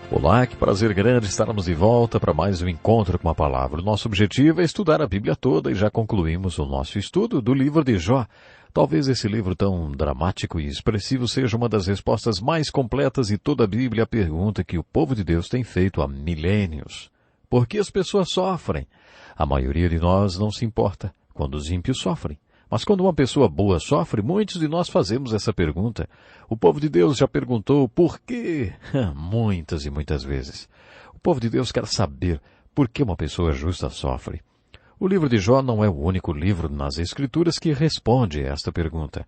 Olá, que prazer grande estarmos de volta para mais um encontro com a palavra. O nosso objetivo é estudar a Bíblia toda e já concluímos o nosso estudo do livro de Jó. Talvez esse livro tão dramático e expressivo seja uma das respostas mais completas de toda a Bíblia à pergunta que o povo de Deus tem feito há milênios. Por que as pessoas sofrem? A maioria de nós não se importa quando os ímpios sofrem. Mas quando uma pessoa boa sofre, muitos de nós fazemos essa pergunta. O povo de Deus já perguntou por quê? Muitas e muitas vezes. O povo de Deus quer saber por que uma pessoa justa sofre. O livro de Jó não é o único livro nas Escrituras que responde a esta pergunta.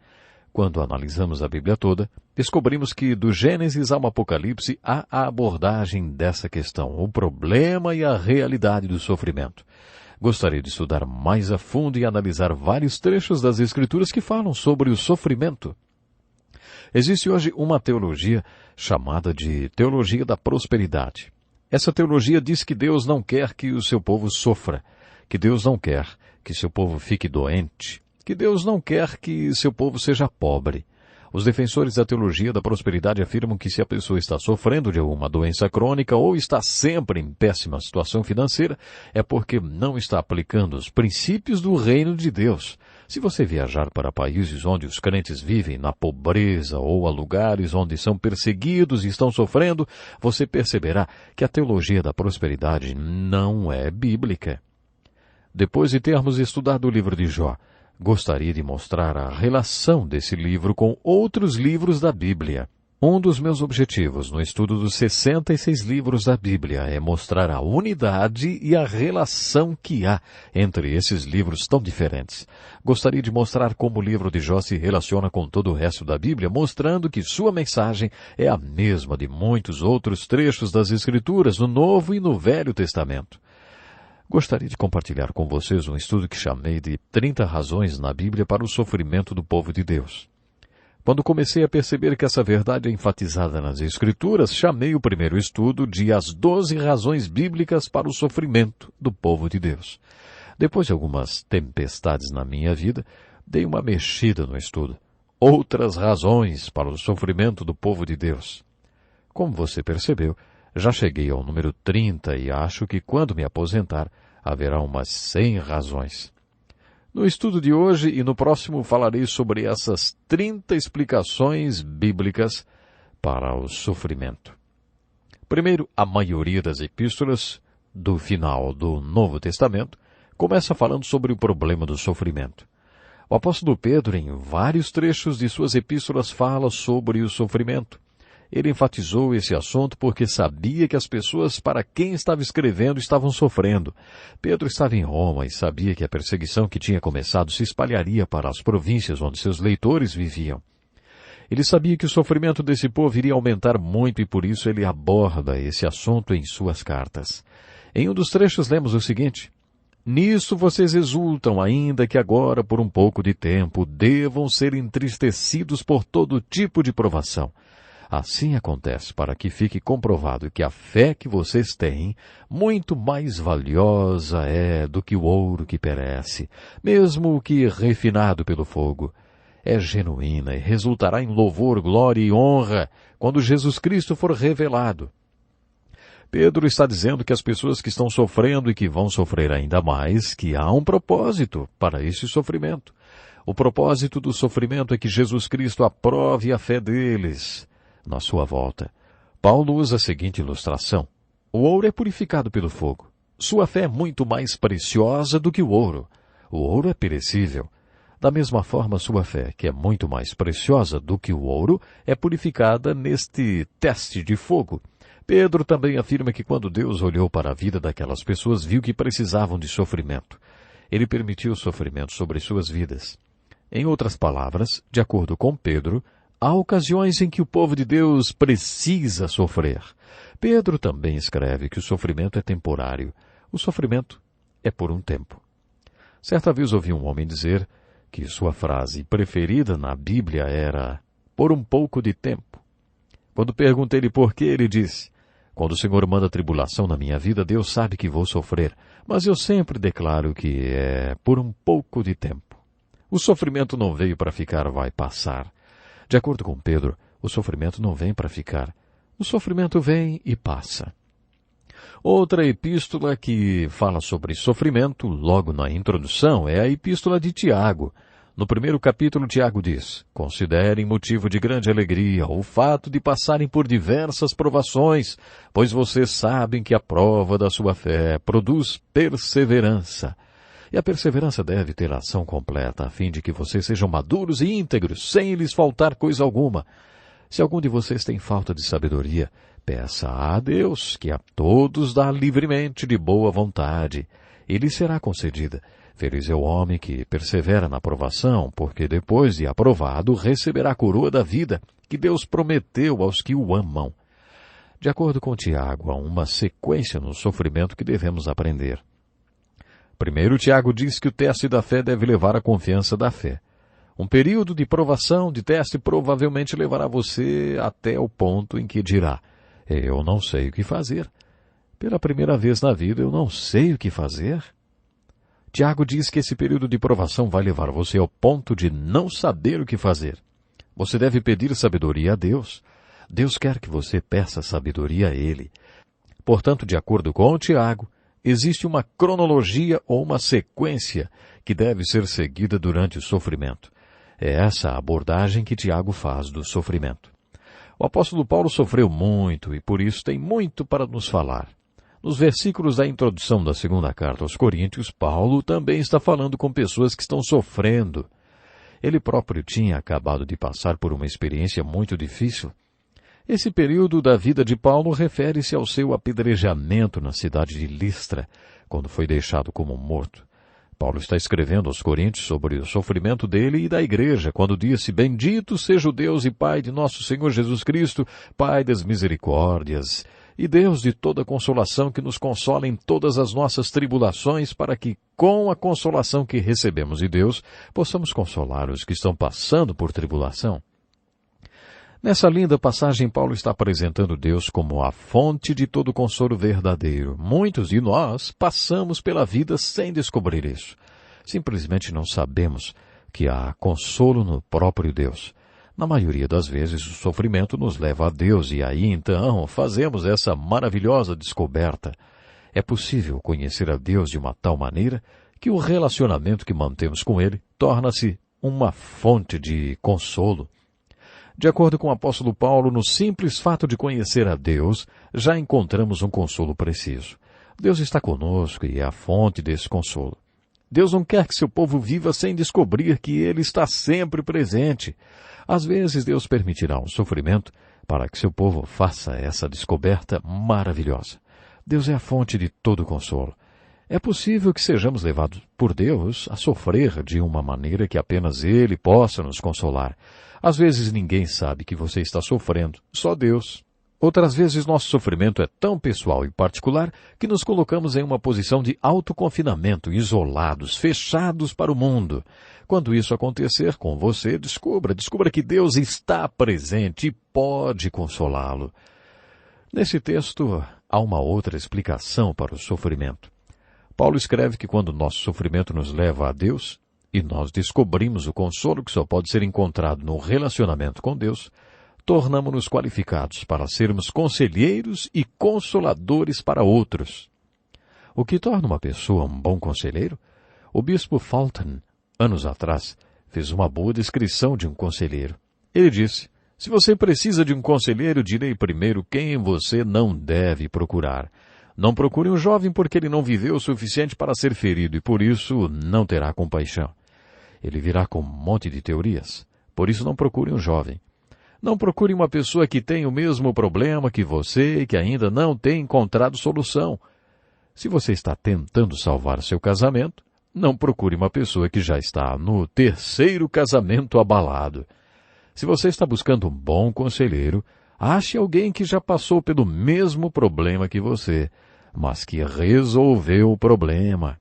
Quando analisamos a Bíblia toda, descobrimos que do Gênesis ao Apocalipse há a abordagem dessa questão, o problema e a realidade do sofrimento. Gostaria de estudar mais a fundo e analisar vários trechos das Escrituras que falam sobre o sofrimento. Existe hoje uma teologia chamada de teologia da prosperidade. Essa teologia diz que Deus não quer que o seu povo sofra, que Deus não quer que seu povo fique doente, que Deus não quer que seu povo seja pobre. Os defensores da teologia da prosperidade afirmam que se a pessoa está sofrendo de alguma doença crônica ou está sempre em péssima situação financeira, é porque não está aplicando os princípios do reino de Deus. Se você viajar para países onde os crentes vivem na pobreza ou a lugares onde são perseguidos e estão sofrendo, você perceberá que a teologia da prosperidade não é bíblica. Depois de termos estudado o livro de Jó, gostaria de mostrar a relação desse livro com outros livros da Bíblia. Um dos meus objetivos no estudo dos 66 livros da Bíblia é mostrar a unidade e a relação que há entre esses livros tão diferentes. Gostaria de mostrar como o livro de Jó se relaciona com todo o resto da Bíblia, mostrando que sua mensagem é a mesma de muitos outros trechos das Escrituras, no Novo e no Velho Testamento. Gostaria de compartilhar com vocês um estudo que chamei de 30 razões na Bíblia para o sofrimento do povo de Deus. Quando comecei a perceber que essa verdade é enfatizada nas Escrituras, chamei o primeiro estudo de As 12 Razões Bíblicas para o Sofrimento do Povo de Deus. Depois de algumas tempestades na minha vida, dei uma mexida no estudo. Outras razões para o sofrimento do povo de Deus. Como você percebeu, já cheguei ao número 30 e acho que quando me aposentar, haverá umas 100 razões. No estudo de hoje e no próximo falarei sobre essas 30 explicações bíblicas para o sofrimento. Primeiro, a maioria das epístolas do final do Novo Testamento começa falando sobre o problema do sofrimento. O apóstolo Pedro, em vários trechos de suas epístolas, fala sobre o sofrimento. Ele enfatizou esse assunto porque sabia que as pessoas para quem estava escrevendo estavam sofrendo. Pedro estava em Roma e sabia que a perseguição que tinha começado se espalharia para as províncias onde seus leitores viviam. Ele sabia que o sofrimento desse povo iria aumentar muito e por isso ele aborda esse assunto em suas cartas. Em um dos trechos lemos o seguinte: Nisso vocês exultam, ainda que agora, por um pouco de tempo, devam ser entristecidos por todo tipo de provação. Assim acontece para que fique comprovado que a fé que vocês têm, muito mais valiosa é do que o ouro que perece, mesmo que refinado pelo fogo. É genuína e resultará em louvor, glória e honra quando Jesus Cristo for revelado. Pedro está dizendo que as pessoas que estão sofrendo e que vão sofrer ainda mais, que há um propósito para esse sofrimento. O propósito do sofrimento é que Jesus Cristo aprove a fé deles. Na sua volta, Paulo usa a seguinte ilustração. O ouro é purificado pelo fogo. Sua fé é muito mais preciosa do que o ouro. O ouro é perecível. Da mesma forma, sua fé, que é muito mais preciosa do que o ouro, é purificada neste teste de fogo. Pedro também afirma que quando Deus olhou para a vida daquelas pessoas, viu que precisavam de sofrimento. Ele permitiu sofrimento sobre suas vidas. Em outras palavras, de acordo com Pedro, há ocasiões em que o povo de Deus precisa sofrer. Pedro também escreve que o sofrimento é temporário. O sofrimento é por um tempo. Certa vez ouvi um homem dizer que sua frase preferida na Bíblia era por um pouco de tempo. Quando perguntei-lhe por quê, ele disse: quando o Senhor manda tribulação na minha vida, Deus sabe que vou sofrer, mas eu sempre declaro que é por um pouco de tempo. O sofrimento não veio para ficar, vai passar. De acordo com Pedro, o sofrimento não vem para ficar. O sofrimento vem e passa. Outra epístola que fala sobre sofrimento, logo na introdução, é a epístola de Tiago. No primeiro capítulo, Tiago diz: considerem motivo de grande alegria o fato de passarem por diversas provações, pois vocês sabem que a prova da sua fé produz perseverança. E a perseverança deve ter ação completa, a fim de que vocês sejam maduros e íntegros, sem lhes faltar coisa alguma. Se algum de vocês tem falta de sabedoria, peça a Deus, que a todos dá livremente de boa vontade, e lhe será concedida. Feliz é o homem que persevera na provação, porque depois de aprovado receberá a coroa da vida, que Deus prometeu aos que o amam. De acordo com Tiago, há uma sequência no sofrimento que devemos aprender. Primeiro, Tiago diz que o teste da fé deve levar à confiança da fé. Um período de provação, de teste, provavelmente levará você até o ponto em que dirá: eu não sei o que fazer. Pela primeira vez na vida, eu não sei o que fazer. Tiago diz que esse período de provação vai levar você ao ponto de não saber o que fazer. Você deve pedir sabedoria a Deus. Deus quer que você peça sabedoria a Ele. Portanto, de acordo com Tiago, existe uma cronologia ou uma sequência que deve ser seguida durante o sofrimento. É essa a abordagem que Tiago faz do sofrimento. O apóstolo Paulo sofreu muito e por isso tem muito para nos falar. Nos versículos da introdução da segunda carta aos Coríntios, Paulo também está falando com pessoas que estão sofrendo. Ele próprio tinha acabado de passar por uma experiência muito difícil. Esse período da vida de Paulo refere-se ao seu apedrejamento na cidade de Listra, quando foi deixado como morto. Paulo está escrevendo aos Coríntios sobre o sofrimento dele e da igreja, quando disse: Bendito seja o Deus e Pai de nosso Senhor Jesus Cristo, Pai das misericórdias, e Deus de toda consolação, que nos consola em todas as nossas tribulações, para que, com a consolação que recebemos de Deus, possamos consolar os que estão passando por tribulação. Nessa linda passagem, Paulo está apresentando Deus como a fonte de todo consolo verdadeiro. Muitos de nós passamos pela vida sem descobrir isso. Simplesmente não sabemos que há consolo no próprio Deus. Na maioria das vezes, o sofrimento nos leva a Deus e aí, então, fazemos essa maravilhosa descoberta. É possível conhecer a Deus de uma tal maneira que o relacionamento que mantemos com Ele torna-se uma fonte de consolo. De acordo com o apóstolo Paulo, no simples fato de conhecer a Deus, já encontramos um consolo preciso. Deus está conosco e é a fonte desse consolo. Deus não quer que seu povo viva sem descobrir que Ele está sempre presente. Às vezes, Deus permitirá um sofrimento para que seu povo faça essa descoberta maravilhosa. Deus é a fonte de todo consolo. É possível que sejamos levados por Deus a sofrer de uma maneira que apenas Ele possa nos consolar. Às vezes ninguém sabe que você está sofrendo, só Deus. Outras vezes nosso sofrimento é tão pessoal e particular que nos colocamos em uma posição de autoconfinamento, isolados, fechados para o mundo. Quando isso acontecer com você, descubra que Deus está presente e pode consolá-lo. Nesse texto, há uma outra explicação para o sofrimento. Paulo escreve que quando nosso sofrimento nos leva a Deus, e nós descobrimos o consolo que só pode ser encontrado no relacionamento com Deus, tornamo-nos qualificados para sermos conselheiros e consoladores para outros. O que torna uma pessoa um bom conselheiro? O bispo Fulton, anos atrás, fez uma boa descrição de um conselheiro. Ele disse: se você precisa de um conselheiro, direi primeiro quem você não deve procurar. Não procure um jovem porque ele não viveu o suficiente para ser ferido e por isso não terá compaixão. Ele virá com um monte de teorias. Por isso não procure um jovem. Não procure uma pessoa que tem o mesmo problema que você e que ainda não tem encontrado solução. Se você está tentando salvar seu casamento, não procure uma pessoa que já está no terceiro casamento abalado. Se você está buscando um bom conselheiro, ache alguém que já passou pelo mesmo problema que você, mas que resolveu o problema.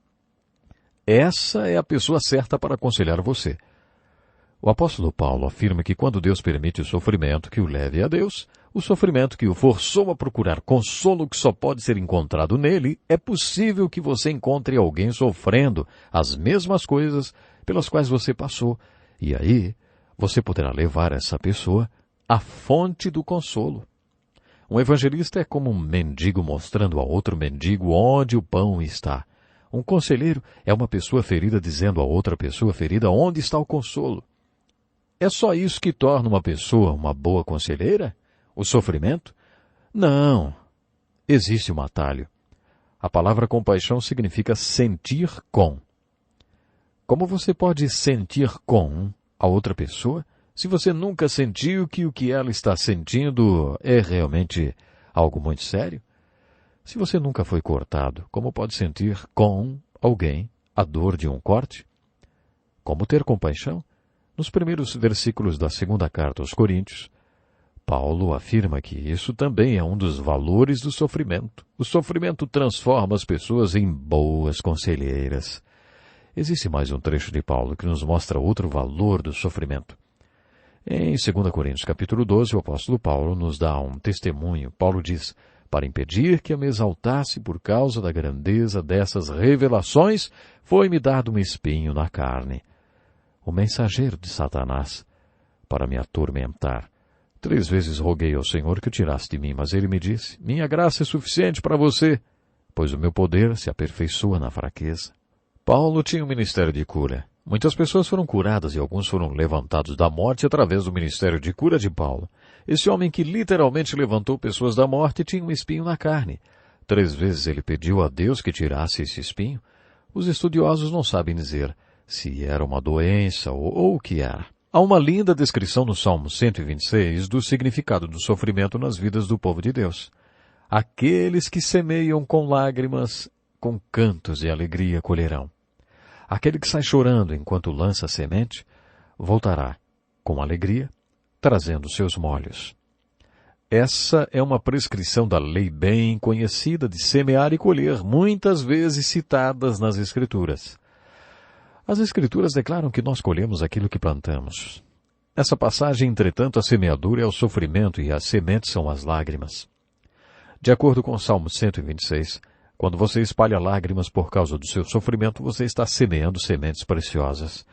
Essa é a pessoa certa para aconselhar você. O apóstolo Paulo afirma que quando Deus permite o sofrimento que o leve a Deus, o sofrimento que o forçou a procurar consolo que só pode ser encontrado nele, é possível que você encontre alguém sofrendo as mesmas coisas pelas quais você passou, e aí você poderá levar essa pessoa à fonte do consolo. Um evangelista é como um mendigo mostrando a outro mendigo onde o pão está. Um conselheiro é uma pessoa ferida dizendo a outra pessoa ferida onde está o consolo. É só isso que torna uma pessoa uma boa conselheira? O sofrimento? Não. Existe um atalho. A palavra compaixão significa sentir com. Como você pode sentir com a outra pessoa se você nunca sentiu que o que ela está sentindo é realmente algo muito sério? Se você nunca foi cortado, como pode sentir com alguém a dor de um corte? Como ter compaixão? Nos primeiros versículos da segunda carta aos Coríntios, Paulo afirma que isso também é um dos valores do sofrimento. O sofrimento transforma as pessoas em boas conselheiras. Existe mais um trecho de Paulo que nos mostra outro valor do sofrimento. Em 2 Coríntios capítulo 12, o apóstolo Paulo nos dá um testemunho. Paulo diz: para impedir que eu me exaltasse por causa da grandeza dessas revelações, foi-me dado um espinho na carne, o mensageiro de Satanás, para me atormentar. 3 vezes roguei ao Senhor que o tirasse de mim, mas ele me disse: minha graça é suficiente para você, pois o meu poder se aperfeiçoa na fraqueza. Paulo tinha um ministério de cura. Muitas pessoas foram curadas e alguns foram levantados da morte através do ministério de cura de Paulo. Esse homem que literalmente levantou pessoas da morte tinha um espinho na carne. 3 vezes ele pediu a Deus que tirasse esse espinho. Os estudiosos não sabem dizer se era uma doença ou o que era. Há uma linda descrição no Salmo 126 do significado do sofrimento nas vidas do povo de Deus. Aqueles que semeiam com lágrimas, com cantos de alegria colherão. Aquele que sai chorando enquanto lança a semente, voltará com alegria, trazendo seus molhos. Essa é uma prescrição da lei bem conhecida de semear e colher, muitas vezes citadas nas Escrituras. As Escrituras declaram que nós colhemos aquilo que plantamos. Nessa passagem, entretanto, a semeadura é o sofrimento e as sementes são as lágrimas. De acordo com o Salmo 126, quando você espalha lágrimas por causa do seu sofrimento, você está semeando sementes preciosas.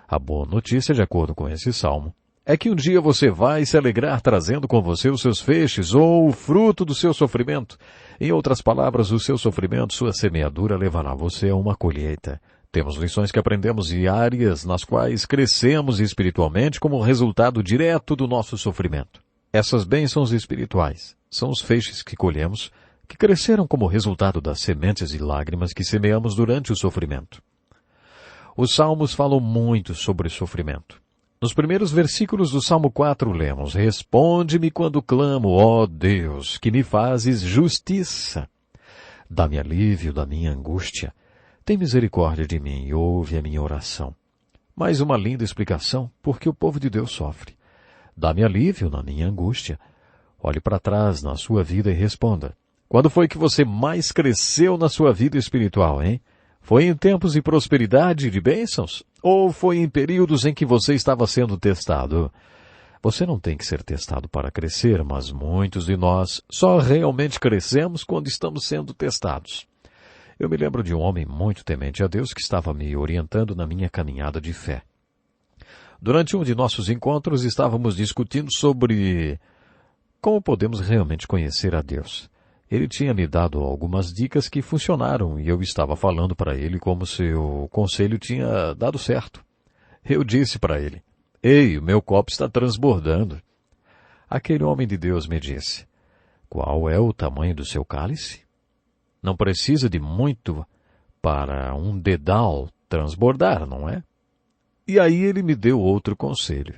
A boa notícia, de acordo com esse salmo, é que um dia você vai se alegrar trazendo com você os seus feixes ou o fruto do seu sofrimento. Em outras palavras, o seu sofrimento, sua semeadura, levará você a uma colheita. Temos lições que aprendemos diárias nas quais crescemos espiritualmente como resultado direto do nosso sofrimento. Essas bênçãos espirituais são os feixes que colhemos, que cresceram como resultado das sementes e lágrimas que semeamos durante o sofrimento. Os salmos falam muito sobre sofrimento. Nos primeiros versículos do Salmo 4 lemos: responde-me quando clamo, ó Deus, que me fazes justiça. Dá-me alívio da minha angústia. Tem misericórdia de mim e ouve a minha oração. Mais uma linda explicação, porque o povo de Deus sofre. Dá-me alívio na minha angústia. Olhe para trás na sua vida e responda: quando foi que você mais cresceu na sua vida espiritual, hein? Foi em tempos de prosperidade e de bênçãos? Ou foi em períodos em que você estava sendo testado? Você não tem que ser testado para crescer, mas muitos de nós só realmente crescemos quando estamos sendo testados. Eu me lembro de um homem muito temente a Deus que estava me orientando na minha caminhada de fé. Durante um de nossos encontros, estávamos discutindo sobre como podemos realmente conhecer a Deus. Ele tinha me dado algumas dicas que funcionaram e eu estava falando para ele como se o conselho tinha dado certo. Eu disse para ele: ei, o meu copo está transbordando. Aquele homem de Deus me disse: qual é o tamanho do seu cálice? Não precisa de muito para um dedal transbordar, não é? E aí ele me deu outro conselho.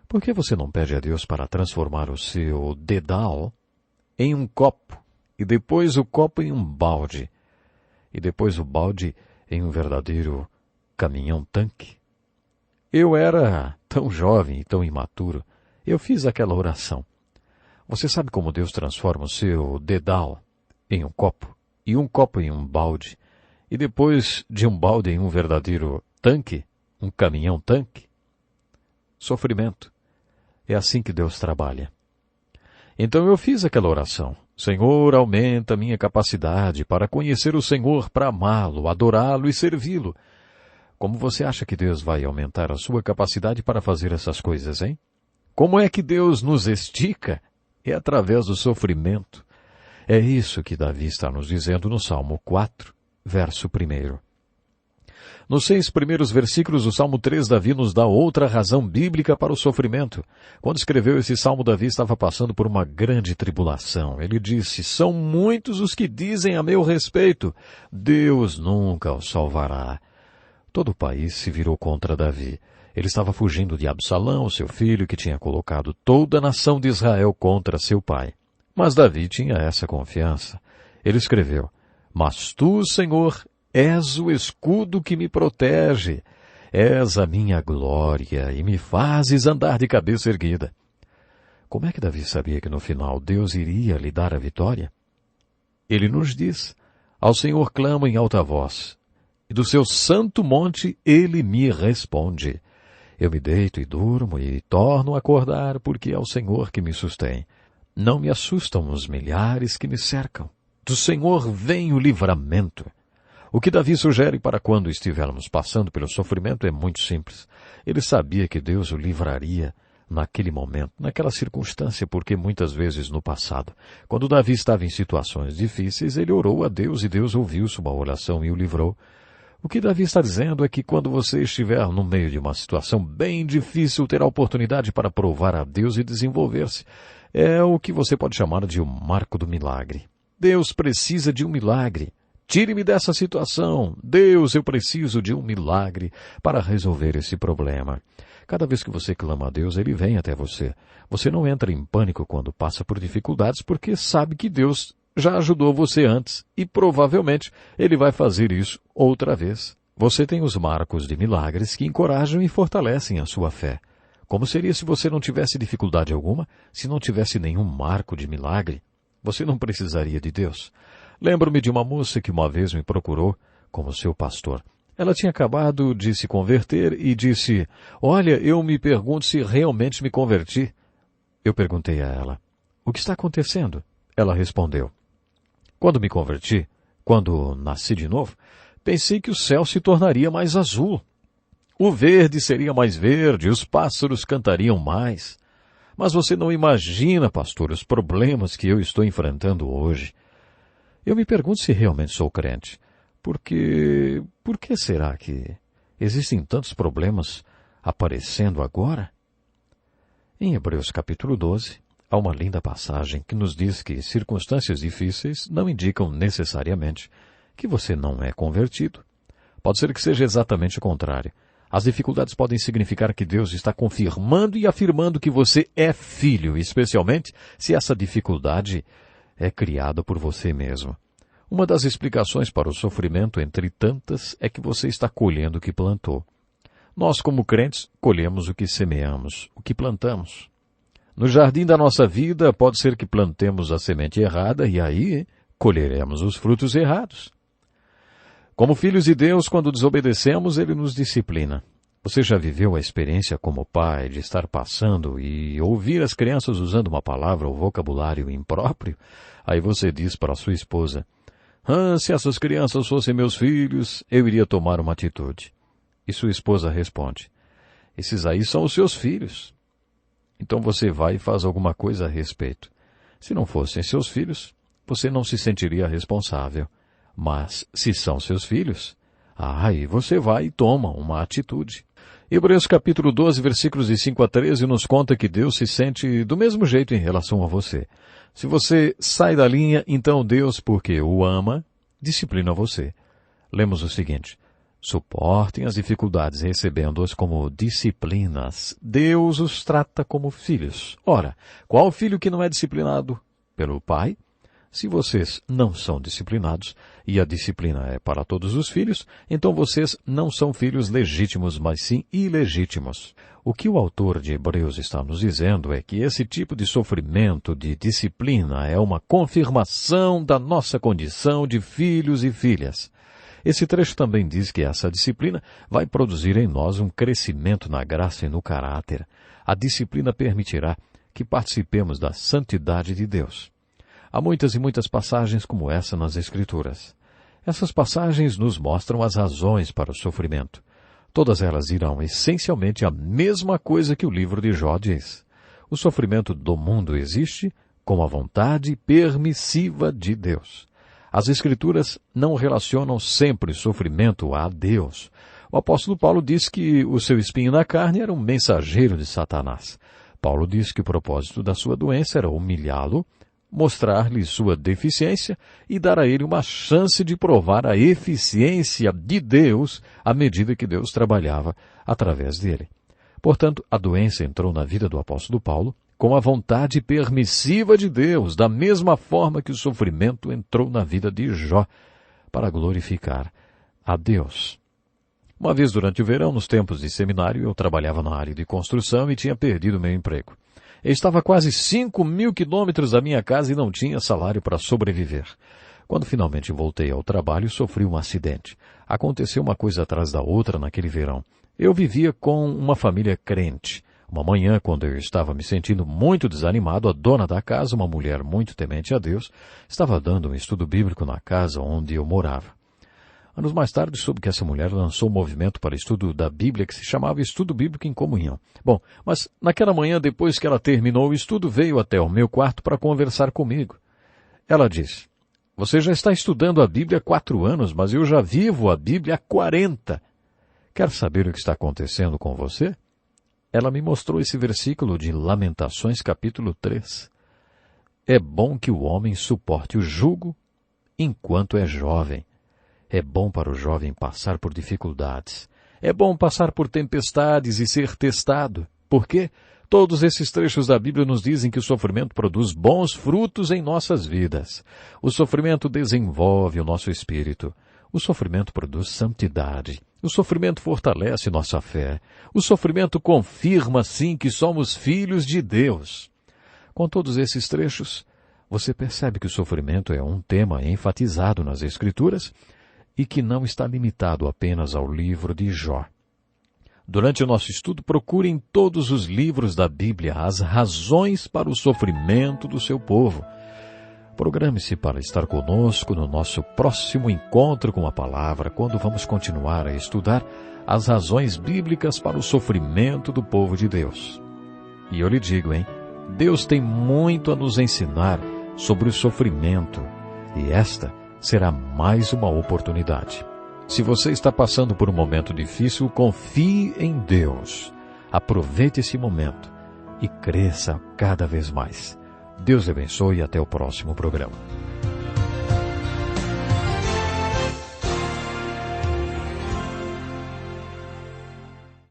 Por que você não pede a Deus para transformar o seu dedal em um copo, e depois o copo em um balde, e depois o balde em um verdadeiro caminhão-tanque? Eu era tão jovem e tão imaturo. Eu fiz aquela oração. Você sabe como Deus transforma o seu dedal em um copo, e um copo em um balde, e depois de um balde em um verdadeiro tanque, um caminhão-tanque? Sofrimento. É assim que Deus trabalha. Então eu fiz aquela oração. Senhor, aumenta minha capacidade para conhecer o Senhor, para amá-lo, adorá-lo e servi-lo. Como você acha que Deus vai aumentar a sua capacidade para fazer essas coisas, hein? Como é que Deus nos estica? é através do sofrimento. É isso que Davi está nos dizendo no Salmo 4, verso 1. Nos 6 primeiros versículos do Salmo 3, Davi nos dá outra razão bíblica para o sofrimento. Quando escreveu esse salmo, Davi estava passando por uma grande tribulação. Ele disse: são muitos os que dizem a meu respeito, Deus nunca o salvará. Todo o país se virou contra Davi. Ele estava fugindo de Absalão, seu filho, que tinha colocado toda a nação de Israel contra seu pai. Mas Davi tinha essa confiança. Ele escreveu: mas tu, Senhor, és o escudo que me protege. És a minha glória e me fazes andar de cabeça erguida. Como é que Davi sabia que no final Deus iria lhe dar a vitória? Ele nos diz: ao Senhor clamo em alta voz, e do seu santo monte ele me responde. Eu me deito e durmo e torno a acordar, porque é o Senhor que me sustém. Não me assustam os milhares que me cercam. Do Senhor vem o livramento. O que Davi sugere para quando estivermos passando pelo sofrimento é muito simples. Ele sabia que Deus o livraria naquele momento, naquela circunstância, porque muitas vezes no passado, quando Davi estava em situações difíceis, ele orou a Deus e Deus ouviu sua oração e o livrou. O que Davi está dizendo é que quando você estiver no meio de uma situação bem difícil, terá oportunidade para provar a Deus e desenvolver-se. É o que você pode chamar de um marco do milagre. Deus precisa de um milagre. Tire-me dessa situação. Deus, eu preciso de um milagre para resolver esse problema. Cada vez que você clama a Deus, Ele vem até você. Você não entra em pânico quando passa por dificuldades, porque sabe que Deus já ajudou você antes e provavelmente Ele vai fazer isso outra vez. Você tem os marcos de milagres que encorajam e fortalecem a sua fé. Como seria se você não tivesse dificuldade alguma, se não tivesse nenhum marco de milagre? Você não precisaria de Deus. Lembro-me de uma moça que uma vez me procurou como seu pastor. Ela tinha acabado de se converter e disse: olha, eu me pergunto se realmente me converti. Eu perguntei a ela: o que está acontecendo? Ela respondeu: quando me converti, quando nasci de novo, pensei que o céu se tornaria mais azul. O verde seria mais verde, os pássaros cantariam mais. Mas você não imagina, pastor, os problemas que eu estou enfrentando hoje. Eu me pergunto se realmente sou crente. Por que será que existem tantos problemas aparecendo agora? Em Hebreus capítulo 12, há uma linda passagem que nos diz que circunstâncias difíceis não indicam necessariamente que você não é convertido. Pode ser que seja exatamente o contrário. As dificuldades podem significar que Deus está confirmando e afirmando que você é filho, especialmente se essa dificuldade é criada por você mesmo. Uma das explicações para o sofrimento, entre tantas, é que você está colhendo o que plantou. Nós, como crentes, colhemos o que semeamos, o que plantamos. No jardim da nossa vida, pode ser que plantemos a semente errada e aí colheremos os frutos errados. Como filhos de Deus, quando desobedecemos, Ele nos disciplina. Você já viveu a experiência como pai de estar passando e ouvir as crianças usando uma palavra ou vocabulário impróprio? Aí você diz para a sua esposa: se essas crianças fossem meus filhos, eu iria tomar uma atitude. E sua esposa responde: esses aí são os seus filhos. Então você vai e faz alguma coisa a respeito. Se não fossem seus filhos, você não se sentiria responsável. Mas, se são seus filhos, aí você vai e toma uma atitude. Hebreus capítulo 12, versículos de 5 a 13, nos conta que Deus se sente do mesmo jeito em relação a você. Se você sai da linha, então Deus, porque o ama, disciplina você. Lemos o seguinte: suportem as dificuldades recebendo-as como disciplinas. Deus os trata como filhos. Ora, qual filho que não é disciplinado pelo pai? Se vocês não são disciplinados, e a disciplina é para todos os filhos, então vocês não são filhos legítimos, mas sim ilegítimos. O que o autor de Hebreus está nos dizendo é que esse tipo de sofrimento, de disciplina, é uma confirmação da nossa condição de filhos e filhas. Esse trecho também diz que essa disciplina vai produzir em nós um crescimento na graça e no caráter. A disciplina permitirá que participemos da santidade de Deus. Há muitas e muitas passagens como essa nas Escrituras. Essas passagens nos mostram as razões para o sofrimento. Todas elas dirão essencialmente a mesma coisa que o livro de Jó diz. O sofrimento do mundo existe com a vontade permissiva de Deus. As Escrituras não relacionam sempre sofrimento a Deus. O apóstolo Paulo diz que o seu espinho na carne era um mensageiro de Satanás. Paulo diz que o propósito da sua doença era humilhá-lo, mostrar-lhe sua deficiência e dar a ele uma chance de provar a eficiência de Deus à medida que Deus trabalhava através dele. Portanto, a doença entrou na vida do apóstolo Paulo com a vontade permissiva de Deus, da mesma forma que o sofrimento entrou na vida de Jó, para glorificar a Deus. Uma vez durante o verão, nos tempos de seminário, eu trabalhava na área de construção e tinha perdido meu emprego. Eu estava a quase 5.000 quilômetros da minha casa e não tinha salário para sobreviver. Quando finalmente voltei ao trabalho, sofri um acidente. Aconteceu uma coisa atrás da outra naquele verão. Eu vivia com uma família crente. Uma manhã, quando eu estava me sentindo muito desanimado, a dona da casa, uma mulher muito temente a Deus, estava dando um estudo bíblico na casa onde eu morava. Anos mais tarde, soube que essa mulher lançou um movimento para estudo da Bíblia que se chamava Estudo Bíblico em Comunhão. Bom, mas naquela manhã, depois que ela terminou o estudo, veio até o meu quarto para conversar comigo. Ela disse: "Você já está estudando a Bíblia há 4 anos, mas eu já vivo a Bíblia há 40. Quer saber o que está acontecendo com você?" Ela me mostrou esse versículo de Lamentações, capítulo 3. É bom que o homem suporte o jugo enquanto é jovem. É bom para o jovem passar por dificuldades. É bom passar por tempestades e ser testado. Por quê? Todos esses trechos da Bíblia nos dizem que o sofrimento produz bons frutos em nossas vidas. O sofrimento desenvolve o nosso espírito. O sofrimento produz santidade. O sofrimento fortalece nossa fé. O sofrimento confirma, sim, que somos filhos de Deus. Com todos esses trechos, você percebe que o sofrimento é um tema enfatizado nas Escrituras e que não está limitado apenas ao livro de Jó. Durante o nosso estudo, procure em todos os livros da Bíblia as razões para o sofrimento do seu povo. Programe-se para estar conosco no nosso próximo encontro com a palavra, quando vamos continuar a estudar as razões bíblicas para o sofrimento do povo de Deus. E eu lhe digo, Deus tem muito a nos ensinar sobre o sofrimento, e esta será mais uma oportunidade. Se você está passando por um momento difícil, confie em Deus. Aproveite esse momento e cresça cada vez mais. Deus lhe abençoe e até o próximo programa.